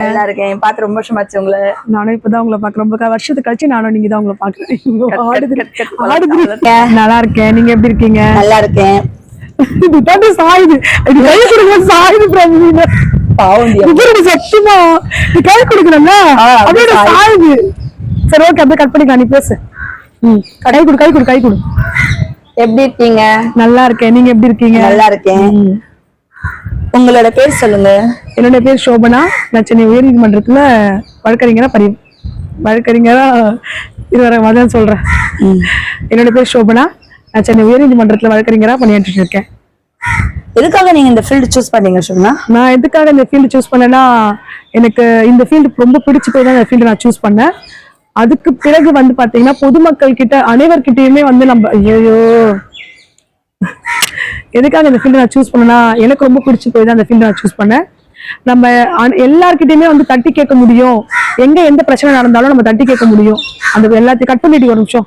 நல்லா இருக்கேன். பார்த்து ரொம்ப வருஷமாச்சு உங்களை. நானும் இப்பதான் உங்களை பாக்குறேன். ரொம்ப வருஷத்துக்கு கழிச்சு நானும் நீங்க தான் உங்களை பாக்குறேன். நல்லா இருக்கேன். நீங்க எப்படி இருக்கீங்க? நல்லா இருக்கேன். இதுதான் சாயுது. இது கை கொடுக்க சாயுது பிரமினா. சத்தியமா நீ கை கொடுக்கணும்ல அப்படியே சாயுது. சரி ஓகே அப்படியே கட் பண்ணிக்கலாம். நீ பேசு. கை கொடு கை கொடு கை கொடு. எப்படி இருக்கீங்க? நல்லா இருக்கேன். நீங்க எப்படி இருக்கீங்க? நல்லா இருக்கேன். உங்களோட பேர் சொல்லுங்க. என்னோட பேர் சோபனா. நான் சென்னை உயர்நீதிமன்றத்துல வழக்கறிஞரா இதுவரை சொல்றேன். என்னோட பேர் சோபனா. நான் சென்னை உயர்நீதிமன்றத்துல வழக்கறிஞரா பணியாற்றிட்டு இருக்கேன். எதுக்காக நீங்க இந்த ஃபீல்டு சூஸ் பண்ணீங்க சொன்னா? நான் எதுக்காக இந்த ஃபீல்டு சூஸ் பண்ணேன்னா, எனக்கு இந்த ஃபீல்டு ரொம்ப பிடிச்சு போய் தான் இந்த ஃபீல்டு நான் சூஸ் பண்ணேன். அதுக்கு பிறகு பாத்தீங்கன்னா பொதுமக்கள் கிட்ட அனைவர்கிட்டயுமே நம்ம ஐயோ எதுக்காக இந்த ஃபீல்டு நான் சூஸ் பண்ணேன்னா, எனக்கு ரொம்ப பிடிச்சு போய் தான் அந்த ஃபீல்டு நான் சூஸ் பண்ணேன். நம்ம எல்லார்கிட்டயுமே தட்டி கேட்க முடியும். எங்க எந்த பிரச்சனை நடந்தாலும் நம்ம தட்டி கேட்க முடியும். அந்த எல்லாத்தையும் கட் பண்ணிட்டு ஒரு நிமிஷம்